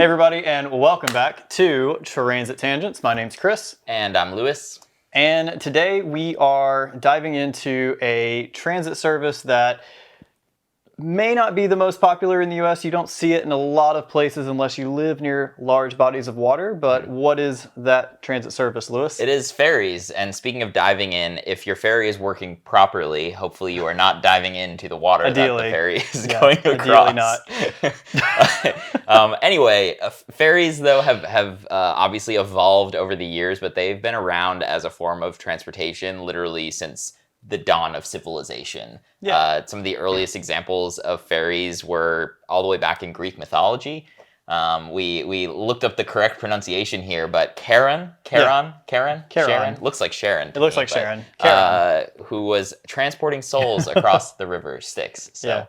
Hey everybody, and welcome back to Transit Tangents. My name's Chris. And I'm Lewis. And today we are diving into a transit service that may not be the most popular in the US. You don't see it in a lot of places unless you live near large bodies of water. But what is that transit service, Lewis? It is ferries. And speaking of diving in, if your ferry is working properly, hopefully you are not diving into the water Ideally. that the ferry is going across. Ideally not. Anyway, ferries, though, have obviously evolved over the years, but they've been around as a form of transportation literally since the dawn of civilization. Yeah. Some of the earliest examples of ferries were all the way back in Greek mythology. We looked up the correct pronunciation here, but Charon, looks like Sharon. It looks like Sharon. Who was transporting souls across the river Styx. So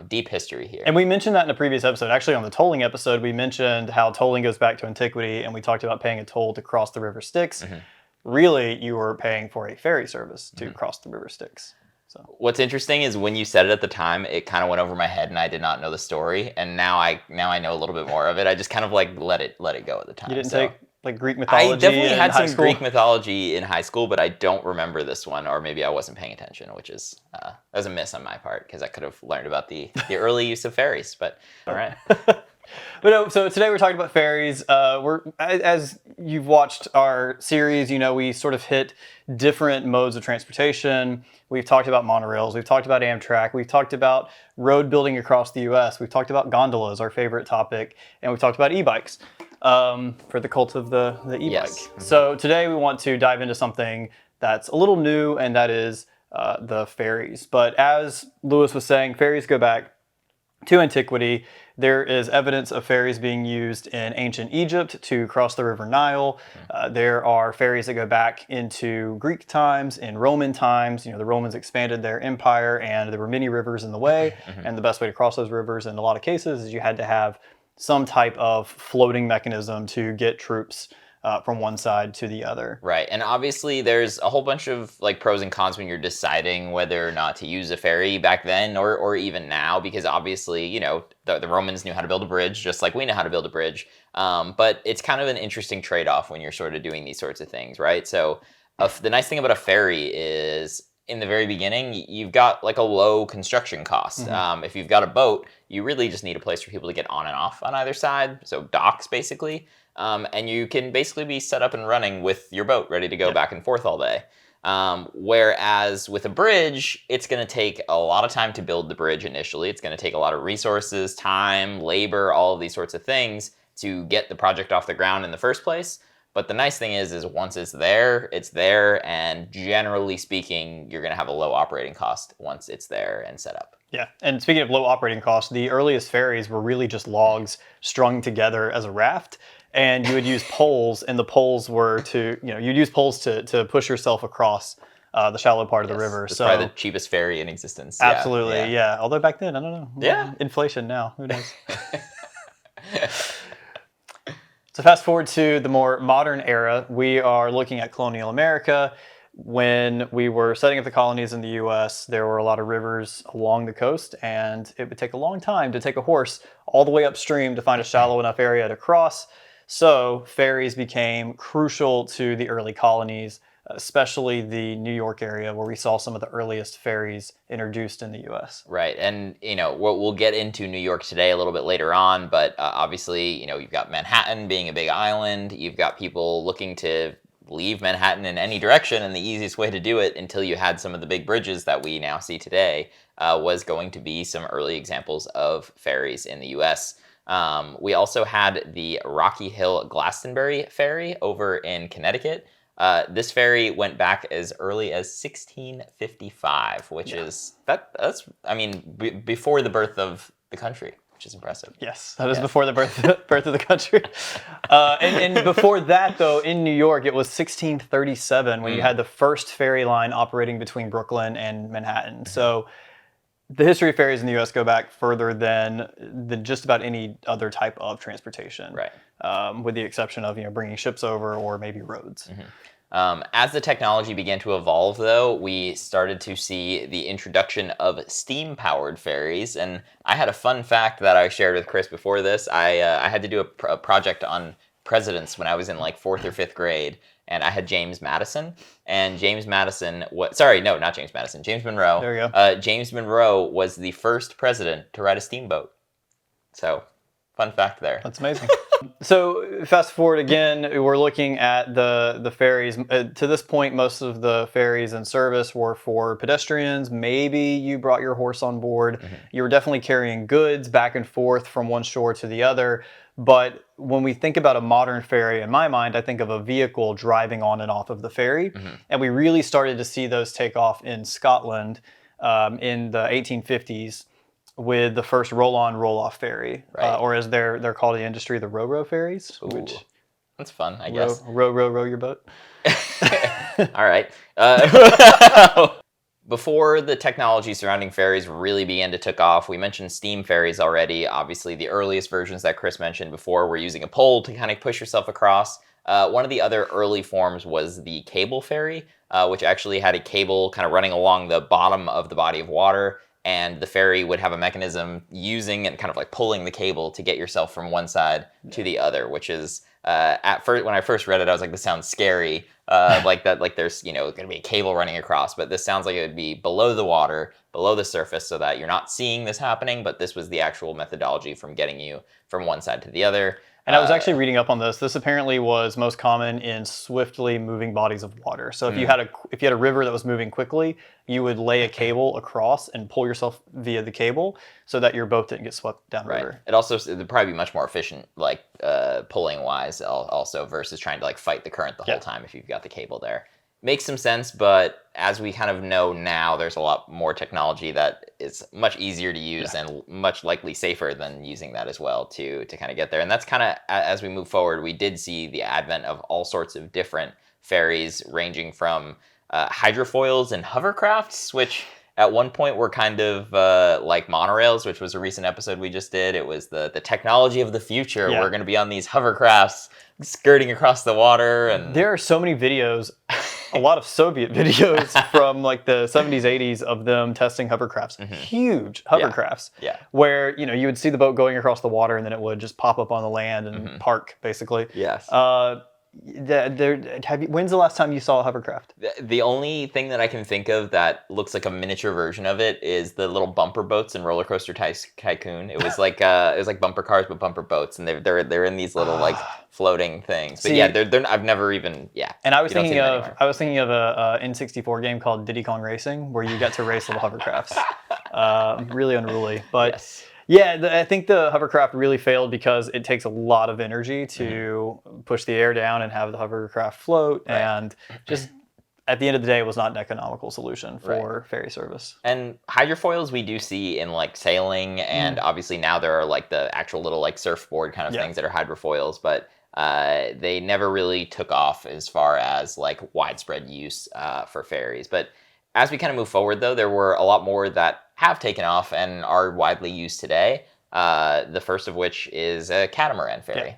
deep history here. And we mentioned that in a previous episode. Actually, on the tolling episode, we mentioned how tolling goes back to antiquity, and we talked about paying a toll to cross the river Styx. Mm-hmm. Really, you were paying for a ferry service to cross the river Styx. So what's interesting is when you said it at the time, it kind of went over my head, and I did not know the story. And now I know a little bit more of it. I just kind of like let it go at the time. You didn't take like Greek mythology. I definitely had some school? Greek mythology in high school, but I don't remember this one, or maybe I wasn't paying attention, which is that was a miss on my part because I could have learned about the early use of ferries. But all right. But no, so today we're talking about ferries. As you've watched our series, you know, we sort of hit different modes of transportation. We've talked about monorails. We've talked about Amtrak. We've talked about road building across the U.S. We've talked about gondolas, our favorite topic. And we've talked about e-bikes for the cult of the e-bike. Yes. Mm-hmm. So today we want to dive into something that's a little new, and that is the ferries. But as Lewis was saying, ferries go back to antiquity. There is evidence of ferries being used in ancient Egypt to cross the River Nile. There are ferries that go back into Greek times, in Roman times. You know, the Romans expanded their empire, and there were many rivers in the way. And the best way to cross those rivers, in a lot of cases, is you had to have some type of floating mechanism to get troops from one side to the other. Right. And obviously there's a whole bunch of like pros and cons when you're deciding whether or not to use a ferry back then or even now, because obviously, you know, the Romans knew how to build a bridge just like we know how to build a bridge. But it's kind of an interesting trade-off when you're sort of doing these sorts of things, right? So the nice thing about a ferry is in the very beginning, you've got like a low construction cost. Mm-hmm. If you've got a boat, you really just need a place for people to get on and off on either side. So docks, basically. And you can basically be set up and running with your boat ready to go back and forth all day. Whereas with a bridge, it's going to take a lot of time to build the bridge initially. It's going to take a lot of resources, time, labor, all of these sorts of things to get the project off the ground in the first place. But the nice thing is once it's there, and generally speaking, you're going to have a low operating cost once it's there and set up. Yeah, and speaking of low operating costs, the earliest ferries were really just logs strung together as a raft, and you would use poles, and the poles were you'd use poles to push yourself across the shallow part of the river. It's probably the cheapest ferry in existence. Absolutely, yeah. Although back then, I don't know. Yeah. Inflation now, who knows? So fast forward to the more modern era, we are looking at colonial America. When we were setting up the colonies in the U.S., there were a lot of rivers along the coast, and it would take a long time to take a horse all the way upstream to find a shallow enough area to cross. So ferries became crucial to the early colonies, especially the New York area, where we saw some of the earliest ferries introduced in the U.S. Right, and you know we'll get into New York today a little bit later on, but obviously, you know, you've got Manhattan being a big island. You've got people looking to leave Manhattan in any direction, and the easiest way to do it until you had some of the big bridges that we now see today was going to be some early examples of ferries in the U.S. We also had the Rocky Hill Glastonbury ferry over in Connecticut. This ferry went back as early as 1655, which is before the birth of the country, which is impressive. Yes, that is before the birth of the country. And before that, though, in New York, it was 1637 when you had the first ferry line operating between Brooklyn and Manhattan. So the history of ferries in the U.S. go back further than just about any other type of transportation, right? With the exception of bringing ships over or maybe roads. As the technology began to evolve, though, we started to see the introduction of steam-powered ferries. And I had a fun fact that I shared with Chris before this. I had to do a project on presidents when I was in like fourth or fifth grade, and I had James Madison. And James Madison was, sorry, no, not James Madison, James Monroe. There you go. James Monroe was the first president to ride a steamboat. So, fun fact there. That's amazing. So fast forward again, we're looking at the ferries. To this point, most of the ferries in service were for pedestrians. Maybe you brought your horse on board. You were definitely carrying goods back and forth from one shore to the other. But when we think about a modern ferry, in my mind, I think of a vehicle driving on and off of the ferry. And we really started to see those take off in Scotland in the 1850s. With the first roll-on, roll-off ferry, Right. or as they're called in the industry, the row-row ferries. Ooh, Which that's fun, I guess. row your boat. All right. Before the technology surrounding ferries really began to take off, we mentioned steam ferries already. Obviously, the earliest versions that Chris mentioned before were using a pole to kind of push yourself across. One of the other early forms was the cable ferry, which actually had a cable kind of running along the bottom of the body of water. And the ferry would have a mechanism using and kind of like pulling the cable to get yourself from one side to the other, which is at first, when I first read it, I was like, this sounds scary. Like that, like there's, going to be a cable running across, but this sounds like it would be below the water, below the surface, so that you're not seeing this happening, but this was the actual methodology from getting you from one side to the other. And I was actually reading up on this. This apparently was most common in swiftly moving bodies of water. So if you had a river that was moving quickly, you would lay a cable across and pull yourself via the cable so that your boat didn't get swept downriver. It would probably be much more efficient, like pulling wise, also versus trying to like fight the current the whole time if you've got the cable there. Makes some sense, but as we kind of know now, there's a lot more technology that is much easier to use and much likely safer than using that as well to kind of get there. And that's kind of, as we move forward, we did see the advent of all sorts of different ferries, ranging from hydrofoils and hovercrafts, which at one point were kind of like monorails, which was a recent episode we just did. It was the technology of the future. Yeah. We're going to be on these hovercrafts skirting across the water. And there are so many videos, a lot of Soviet videos from like the 70s, 80s of them testing hovercrafts, huge hovercrafts, where, you would see the boat going across the water and then it would just pop up on the land and park, basically. Yes. When's the last time you saw a hovercraft? The only thing that I can think of that looks like a miniature version of it is the little bumper boats in Roller Coaster Tycoon. It was like bumper cars but bumper boats, and they're in these little like floating things. But they're I've never even And I was thinking of a N64 game called Diddy Kong Racing where you get to race little hovercrafts. Really unruly, but. Yes. Yeah, I think the hovercraft really failed because it takes a lot of energy to push the air down and have the hovercraft float, and just at the end of the day, it was not an economical solution for ferry service. And hydrofoils we do see in like sailing, and obviously now there are like the actual little like surfboard kind of things that are hydrofoils, but they never really took off as far as like widespread use for ferries. But as we kind of move forward, though, there were a lot more that have taken off and are widely used today. The first of which is a catamaran ferry.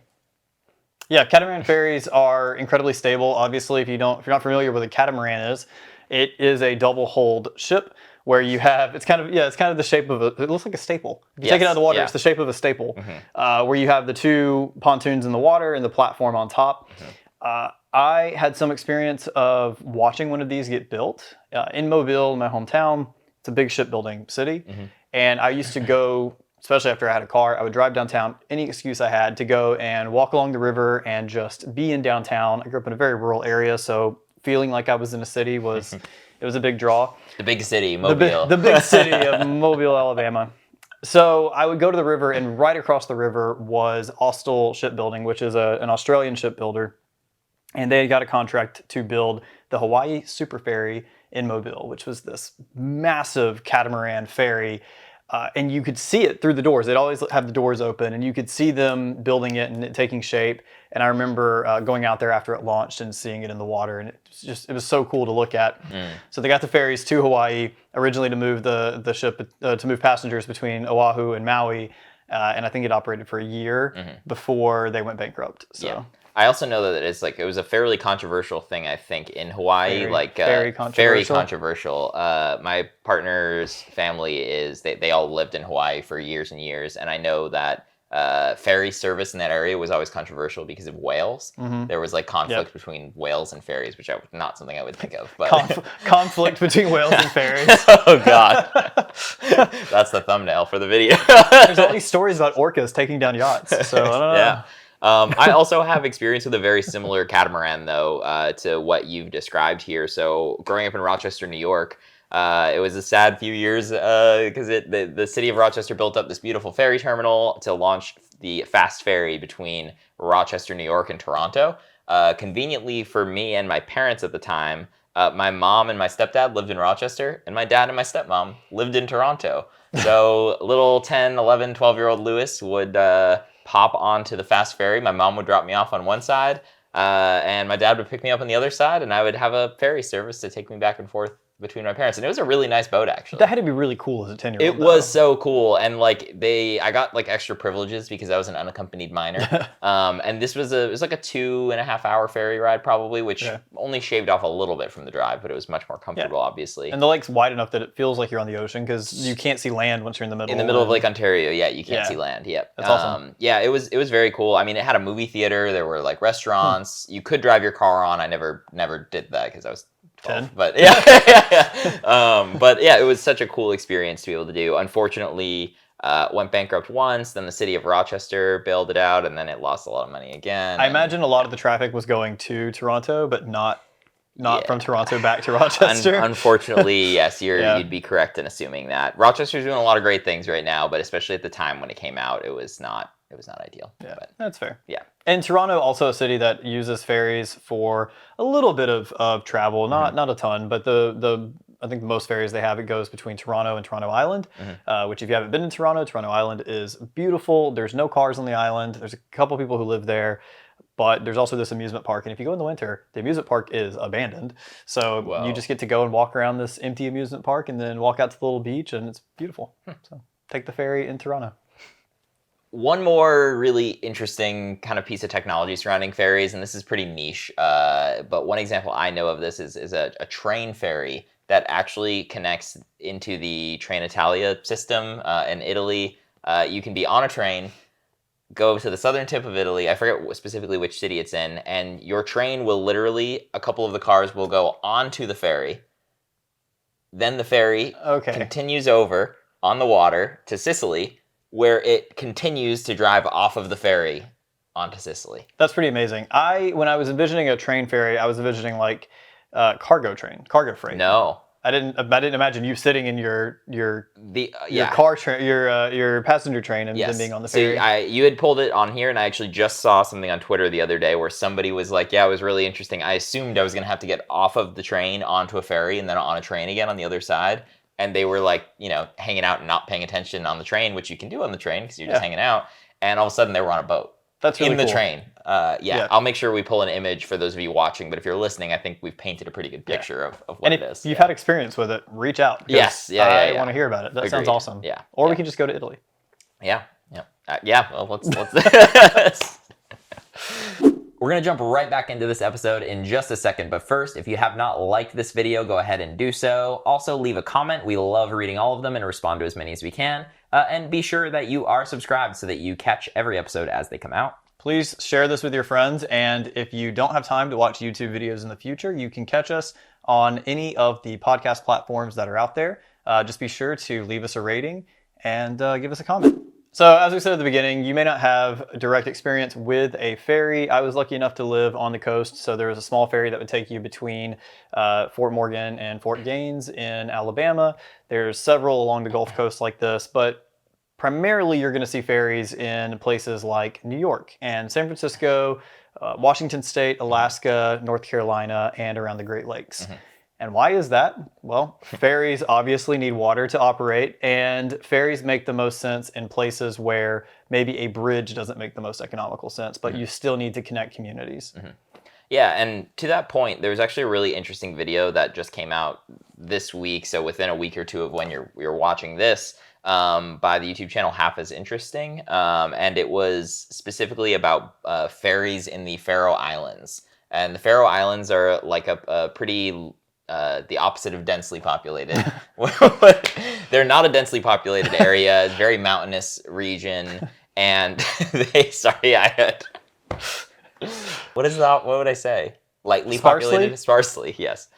Yeah, catamaran ferries are incredibly stable. Obviously, if you're not familiar with what a catamaran is, it is a double-hulled ship where you have it's kind of the shape of it looks like a staple. If you take it out of the water, it's the shape of a staple, where you have the two pontoons in the water and the platform on top. I had some experience of watching one of these get built in Mobile, my hometown. It's a big shipbuilding city. And I used to go, especially after I had a car, I would drive downtown, any excuse I had to go and walk along the river and just be in downtown. I grew up in a very rural area, so feeling like I was in a city was, it was a big draw. The big city, Mobile. The big city of Mobile, Alabama. So I would go to the river, and right across the river was Austal Shipbuilding, which is an Australian shipbuilder. And they got a contract to build the Hawaii Super Ferry in Mobile, which was this massive catamaran ferry. And you cocould see it through the doors. They'd always have the doors open, and you could see them building it and it taking shape. And I remember going out there after it launched and seeing it in the water, and it was so cool to look at. So they got the ferries to Hawaii originally to move the ship to move passengers between Oahu and Maui. And I think it operated for a year before they went bankrupt. So. Yeah. I also know that it was a fairly controversial thing, I think, in Hawaii, Very very controversial. controversial. My partner's family they all lived in Hawaii for years and years, and I know that ferry service in that area was always controversial because of whales. Mm-hmm. There was like conflict Yep. between whales and ferries, which not something I would think of. But Conflict between whales and ferries. Oh God, that's the thumbnail for the video. There's all these stories about orcas taking down yachts, so I don't know. Yeah. I also have experience with a very similar catamaran, though, to what you've described here. So, growing up in Rochester, New York, it was a sad few years because the city of Rochester built up this beautiful ferry terminal to launch the fast ferry between Rochester, New York, and Toronto. Conveniently for me and my parents at the time, my mom and my stepdad lived in Rochester, and my dad and my stepmom lived in Toronto. So, little 10, 11, 12-year-old Lewis would pop onto the fast ferry. My mom would drop me off on one side, and my dad would pick me up on the other side, and I would have a ferry service to take me back and forth between my parents. And it was a really nice boat, actually. That had to be really cool as a 10-year-old. It was so cool, and I got like extra privileges because I was an unaccompanied minor. And it was like a 2.5-hour ferry ride probably, which only shaved off a little bit from the drive, but it was much more comfortable, obviously. And the lake's wide enough that it feels like you're on the ocean because you can't see land once you're in the middle. In the middle of Lake Ontario, you can't see land. Yep, that's awesome. Yeah, it was very cool. I mean, it had a movie theater. There were like restaurants. You could drive your car on. I never did that because I was 12, 10. but it was such a cool experience to be able to do. Unfortunately, went bankrupt once. Then the city of Rochester bailed it out, and then it lost a lot of money again. I imagine a lot of the traffic was going to Toronto, but not from Toronto back to Rochester. Unfortunately, yes, you'd be correct in assuming that. Rochester's doing a lot of great things right now, but especially at the time when it came out, it was not ideal. Yeah, but that's fair. Yeah. And Toronto, also a city that uses ferries for a little bit of travel, not a ton, but I think the most ferries they have, it goes between Toronto and Toronto Island, which if you haven't been to Toronto Island is beautiful. There's no cars on the island. There's a couple people who live there, but there's also this amusement park. And if you go in the winter, the amusement park is abandoned. So you just get to go and walk around this empty amusement park and then walk out to the little beach, and it's beautiful. So take the ferry in Toronto. One more really interesting kind of piece of technology surrounding ferries, and this is pretty niche, but one example I know of this is a train ferry that actually connects into the Trenitalia system in Italy. You can be on a train, go to the southern tip of Italy, I forget specifically which city it's in, and your train will literally, a couple of the cars will go onto the ferry, then the ferry continues over on the water to Sicily, where it continues to drive off of the ferry onto Sicily. That's pretty amazing. When I was envisioning a train ferry, I was envisioning like cargo freight. No. I didn't imagine you sitting in your car train, your passenger train, and then being on the ferry. See, you had pulled it on here, and I actually just saw something on Twitter the other day where somebody was like, "Yeah, it was really interesting. I assumed I was going to have to get off of the train onto a ferry and then on a train again on the other side." And they were like, hanging out and not paying attention on the train, which you can do on the train because you're just hanging out. And all of a sudden, they were on a boat. That's really in the cool. train. I'll make sure we pull an image for those of you watching. But if you're listening, I think we've painted a pretty good picture of what it is. If you've had experience with it, reach out. Yes. I want to hear about it. That sounds awesome. Yeah. Or we can just go to Italy. Yeah. Well, let's. We're going to jump right back into this episode in just a second, but first, if you have not liked this video, go ahead and do so. Also, leave a comment. We love reading all of them and respond to as many as we can. And be sure that you are subscribed so that you catch every episode as they come out. Please share this with your friends, and if you don't have time to watch YouTube videos in the future, you can catch us on any of the podcast platforms that are out there. Just be sure to leave us a rating and give us a comment. So as we said at the beginning, you may not have direct experience with a ferry. I was lucky enough to live on the coast, so there was a small ferry that would take you between Fort Morgan and Fort Gaines in Alabama. There's several along the Gulf Coast like this, but primarily you're going to see ferries in places like New York and San Francisco, Washington State, Alaska, North Carolina, and around the Great Lakes. And why is that? Well, ferries obviously need water to operate, and ferries make the most sense in places where maybe a bridge doesn't make the most economical sense, but you still need to connect communities. Yeah, and to that point, there's actually a really interesting video that just came out this week, so within a week or two of when you're watching this, by the YouTube channel Half as Interesting, and it was specifically about ferries in the Faroe Islands. And the Faroe Islands are like a pretty the opposite of densely populated. They're not a densely populated area. It's a very mountainous region, and sorry, I had. What is that? What would I say? Lightly populated? Sparsely, yes.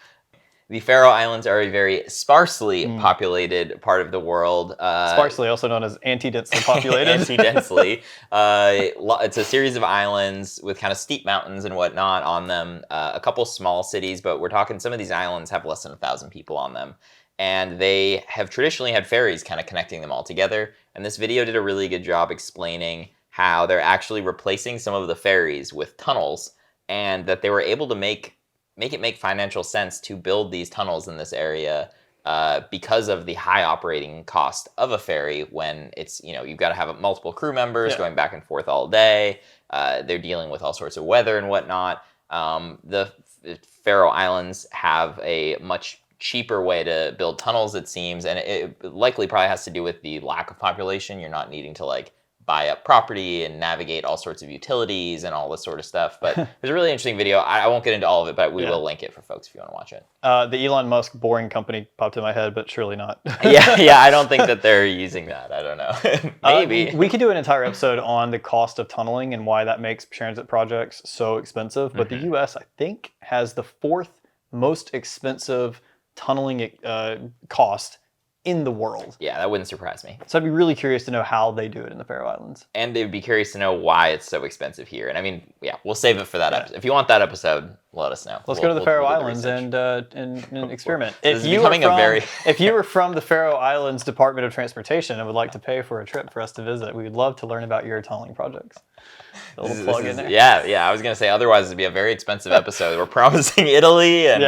The Faroe Islands are a very sparsely populated part of the world. Sparsely, also known as anti-densely populated. Anti-densely. It's a series of islands with kind of steep mountains and whatnot on them. A couple small cities, but we're talking some of these islands have less than 1,000 people on them. And they have traditionally had ferries kind of connecting them all together. And this video did a really good job explaining how they're actually replacing some of the ferries with tunnels, and that they were able to make it make financial sense to build these tunnels in this area because of the high operating cost of a ferry when it's, you've got to have multiple crew members going back and forth all day. They're dealing with all sorts of weather and whatnot. The Faroe Islands have a much cheaper way to build tunnels, it seems, and it likely probably has to do with the lack of population. You're not needing to buy up property and navigate all sorts of utilities and all this sort of stuff. But it's a really interesting video. I won't get into all of it, but we will link it for folks if you want to watch it. The Elon Musk boring company popped in my head, but surely not. yeah, I don't think that they're using that. I don't know. Maybe. We could do an entire episode on the cost of tunneling and why that makes transit projects so expensive. But the U.S., I think, has the 4th most expensive tunneling cost in the world. Yeah, that wouldn't surprise me. So I'd be really curious to know how they do it in the Faroe Islands. And they'd be curious to know why it's so expensive here. And I mean, we'll save it for that episode. If you want that episode, let us know. Let's go to the Faroe Islands and experiment. If you were from the Faroe Islands Department of Transportation and would like to pay for a trip for us to visit, we would love to learn about your tunneling projects. A little plug in there. Yeah. I was going to say, otherwise it'd be a very expensive episode. We're promising Italy and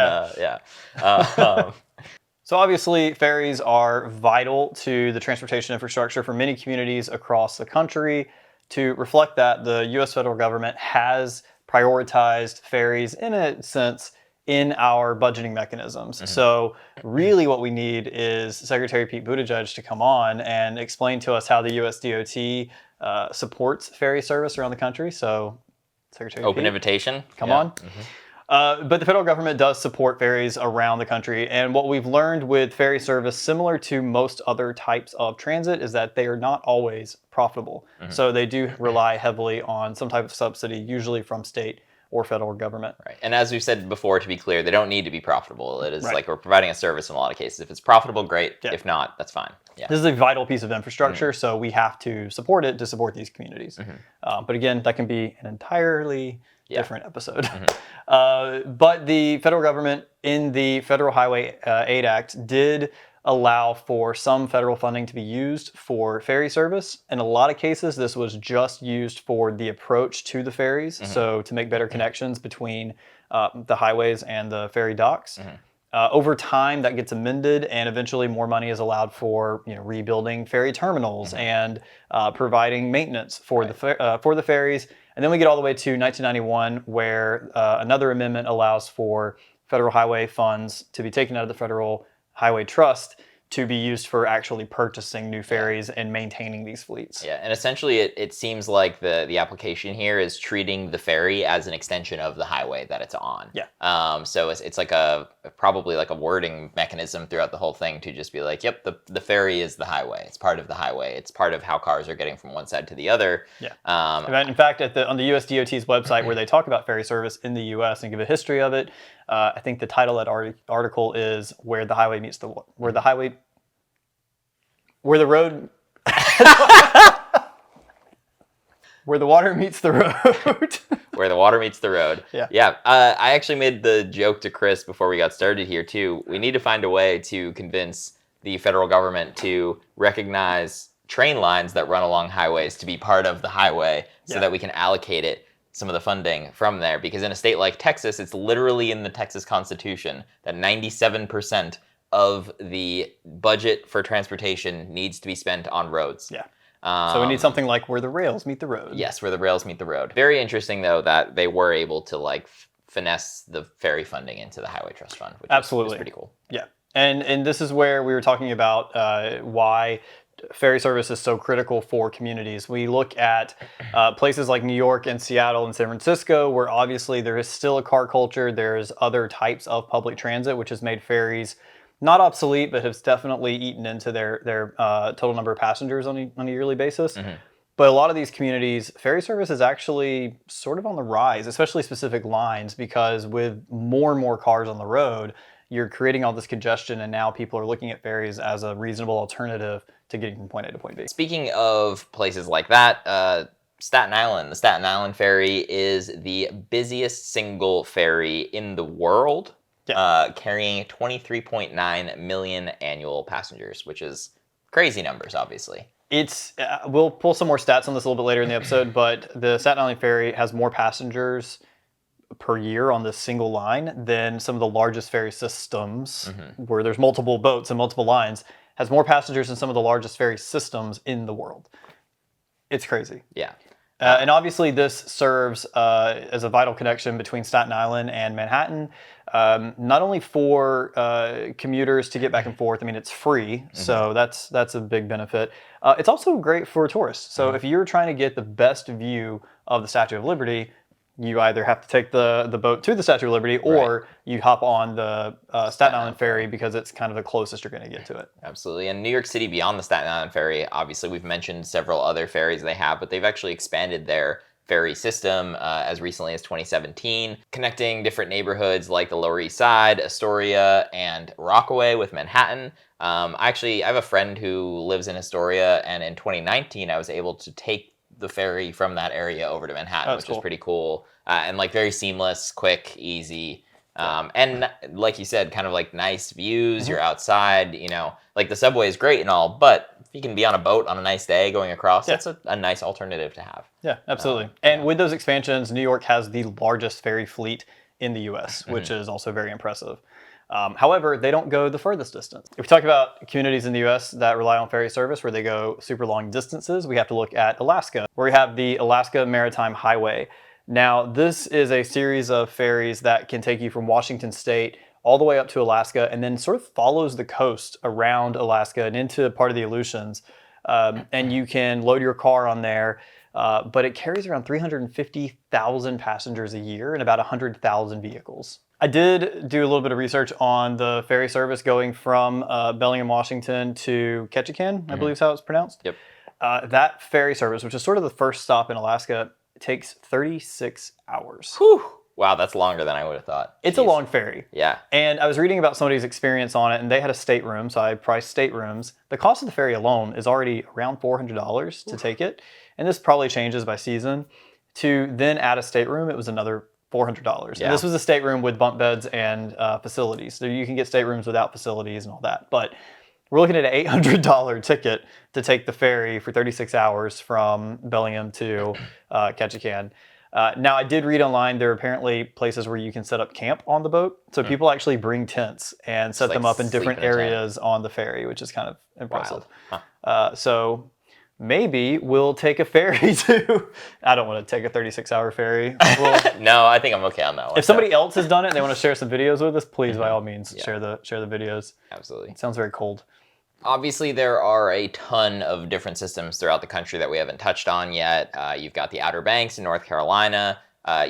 So obviously, ferries are vital to the transportation infrastructure for many communities across the country. To reflect that, the U.S. federal government has prioritized ferries, in a sense, in our budgeting mechanisms. So really what we need is Secretary Pete Buttigieg to come on and explain to us how the U.S. DOT supports ferry service around the country. So Secretary Open Pete, invitation. Come on. But the federal government does support ferries around the country. And what we've learned with ferry service, similar to most other types of transit, is that they are not always profitable. So they do rely heavily on some type of subsidy, usually from state or federal government. Right. And as we've said before, to be clear, they don't need to be profitable. It is like we're providing a service in a lot of cases. If it's profitable, great. If not, that's fine. Yeah. This is a vital piece of infrastructure, so we have to support it to support these communities. But again, that can be an entirely different episode. But the federal government in the Federal Highway Aid Act did allow for some federal funding to be used for ferry service. In a lot of cases, this was just used for the approach to the ferries, so to make better connections between the highways and the ferry docks. Over time, that gets amended, and eventually more money is allowed for rebuilding ferry terminals and providing maintenance for the ferries. And then we get all the way to 1991, where another amendment allows for federal highway funds to be taken out of the Federal Highway Trust to be used for actually purchasing new ferries and maintaining these fleets. Yeah, and essentially it seems like the application here is treating the ferry as an extension of the highway that it's on. Yeah. So it's like probably like a wording mechanism throughout the whole thing to just be like, yep, the ferry is the highway. It's part of the highway. It's part of how cars are getting from one side to the other. Yeah. In fact, on the USDOT's website where they talk about ferry service in the U.S. and give a history of it, I think the title of that article is where the road where the water meets the road. Where the water meets the road. Yeah. I actually made the joke to Chris before we got started here too. We need to find a way to convince the federal government to recognize train lines that run along highways to be part of the highway so that we can allocate some of the funding from there. Because in a state like Texas, it's literally in the Texas Constitution that 97% of the budget for transportation needs to be spent on roads. Yeah. So we need something like where the rails meet the road. Yes, where the rails meet the road. Very interesting, though, that they were able to finesse the ferry funding into the Highway Trust Fund, which is pretty cool. Yeah. And this is where we were talking about why ferry service is so critical for communities. We look at places like New York and Seattle and San Francisco, where obviously there is still a car culture. There's other types of public transit, which has made ferries not obsolete, but has definitely eaten into their total number of passengers on a yearly basis. But a lot of these communities, ferry service is actually sort of on the rise, especially specific lines, because with more and more cars on the road, you're creating all this congestion, and now people are looking at ferries as a reasonable alternative to getting from point A to point B. Speaking of places like that, Staten Island. The Staten Island Ferry is the busiest single ferry in the world, carrying 23.9 million annual passengers, which is crazy numbers, obviously. It's we'll pull some more stats on this a little bit later in the episode, but the Staten Island Ferry has more passengers per year on this single line than some of the largest ferry systems, where there's multiple boats and multiple lines, has more passengers than some of the largest ferry systems in the world. It's crazy. Yeah. And obviously this serves as a vital connection between Staten Island and Manhattan, not only for commuters to get back and forth. I mean, it's free, so that's a big benefit. It's also great for tourists. So if you're trying to get the best view of the Statue of Liberty, you either have to take the boat to the Statue of Liberty, or you hop on the Staten Island Ferry, because it's kind of the closest you're going to get to it. Absolutely. And New York City, beyond the Staten Island Ferry, obviously we've mentioned several other ferries they have, but they've actually expanded their ferry system as recently as 2017, connecting different neighborhoods like the Lower East Side, Astoria, and Rockaway with Manhattan. I have a friend who lives in Astoria, and in 2019 I was able to take the ferry from that area over to Manhattan, which is pretty cool, and like very seamless, quick, easy. And like you said, kind of like nice views. You're outside, like the subway is great and all, but if you can be on a boat on a nice day going across, that's a nice alternative to have. Yeah, absolutely. And with those expansions, New York has the largest ferry fleet in the US, which is also very impressive. However, they don't go the furthest distance. If we talk about communities in the US that rely on ferry service where they go super long distances, we have to look at Alaska, where we have the Alaska Maritime Highway. Now, this is a series of ferries that can take you from Washington State all the way up to Alaska, and then sort of follows the coast around Alaska and into part of the Aleutians. And you can load your car on there, but it carries around 350,000 passengers a year and about 100,000 vehicles. I did do a little bit of research on the ferry service going from Bellingham, Washington to Ketchikan, I believe is how it's pronounced. Yep. That ferry service, which is sort of the first stop in Alaska, takes 36 hours. Whew. Wow, that's longer than I would have thought. It's a long ferry. Yeah. And I was reading about somebody's experience on it, and they had a stateroom, so I priced staterooms. The cost of the ferry alone is already around $400 to take it, and this probably changes by season. To then add a stateroom, it was another $400. Yeah. And this was a stateroom with bunk beds and facilities. So you can get staterooms without facilities and all that. But we're looking at an $800 ticket to take the ferry for 36 hours from Bellingham to Ketchikan. Now, I did read online there are apparently places where you can set up camp on the boat. So people actually bring tents and set them up in different areas on the ferry, which is kind of impressive. So maybe we'll take a ferry to... I don't want to take a 36-hour ferry. No, I think I'm okay on that one. If somebody else has done it and they want to share some videos with us, please, by all means, share the videos. Absolutely. It sounds very cold. Obviously, there are a ton of different systems throughout the country that we haven't touched on yet. You've got the Outer Banks in North Carolina.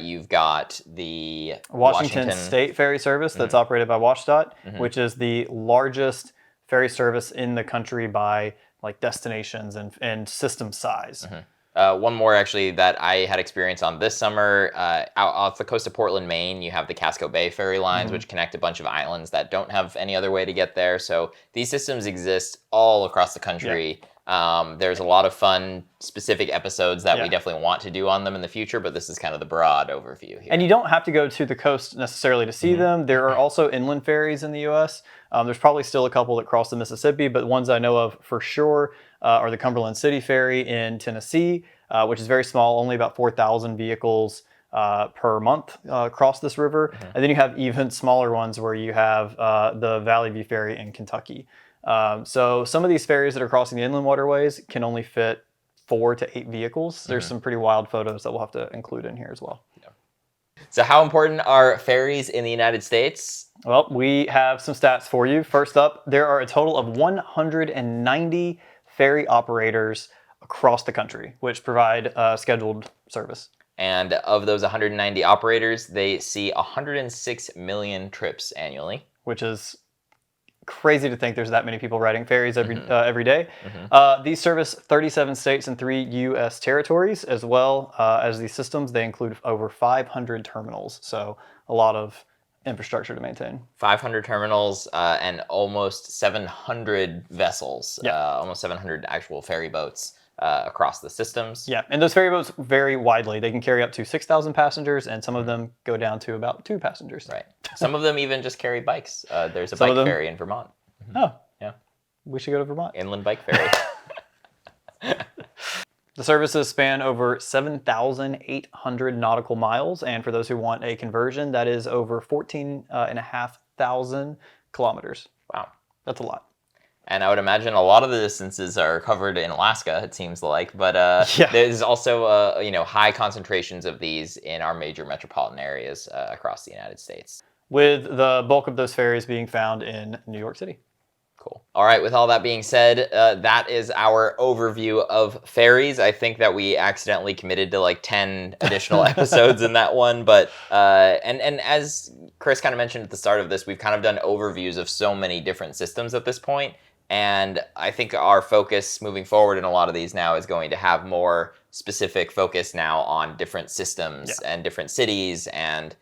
You've got the Washington State Ferry Service that's operated by WashDOT, which is the largest ferry service in the country by like destinations and system size. One more actually that I had experience on this summer, out off the coast of Portland, Maine, you have the Casco Bay ferry lines, which connect a bunch of islands that don't have any other way to get there. So these systems exist all across the country. There's a lot of fun specific episodes that we definitely want to do on them in the future, but this is kind of the broad overview here. And you don't have to go to the coast necessarily to see them. There are also inland ferries in the U.S. There's probably still a couple that cross the Mississippi, but the ones I know of for sure are the Cumberland City Ferry in Tennessee, which is very small, only about 4,000 vehicles per month cross this river. And then you have even smaller ones where you have the Valley View Ferry in Kentucky. So some of these ferries that are crossing the inland waterways can only fit 4 to 8 vehicles. There's some pretty wild photos that we'll have to include in here as well. So how important are ferries in the United States? Well, we have some stats for you. First up, there are a total of 190 ferry operators across the country, which provide scheduled service. And of those 190 operators, they see 106 million trips annually. Which is crazy to think there's that many people riding ferries every day. These service 37 states and 3 U.S. territories, as well as these systems. They include over 500 terminals, so a lot of infrastructure to maintain. 500 terminals and almost 700 vessels, almost 700 actual ferry boats across the systems. Yeah, and those ferry boats vary widely. They can carry up to 6,000 passengers, and some of them go down to about 2 passengers. Right. Some of them even just carry bikes. There's a bike ferry in Vermont. Oh, yeah. We should go to Vermont. Inland bike ferry. The services span over 7,800 nautical miles, and for those who want a conversion, that is over 14,500 kilometers. Wow. That's a lot. And I would imagine a lot of the distances are covered in Alaska, it seems like. But there's also high concentrations of these in our major metropolitan areas across the United States. With the bulk of those ferries being found in New York City. Cool. All right, with all that being said, that is our overview of ferries. I think that we accidentally committed to like 10 additional episodes in that one. But and as Chris kind of mentioned at the start of this, we've kind of done overviews of so many different systems at this point. And I think our focus moving forward in a lot of these now is going to have more specific focus now on different systems and different cities, and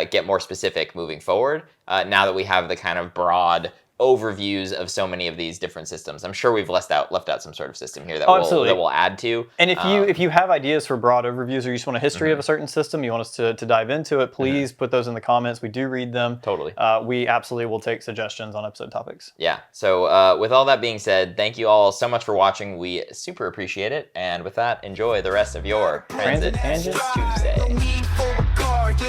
get more specific moving forward now that we have the kind of broad overviews of so many of these different systems. I'm sure we've left out some sort of system here that we'll add to. And if you have ideas for broad overviews, or you just want a history of a certain system, you want us to dive into it, please put those in the comments. We do read them. Totally. We absolutely will take suggestions on episode topics. Yeah. So with all that being said, thank you all so much for watching. We super appreciate it. And with that, enjoy the rest of your Transit Tangents Tuesday.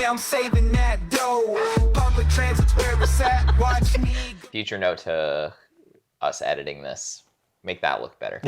Yeah, I'm saving that dough. Public transit's where it's at. Watch me. Future note to us editing this. Make that look better.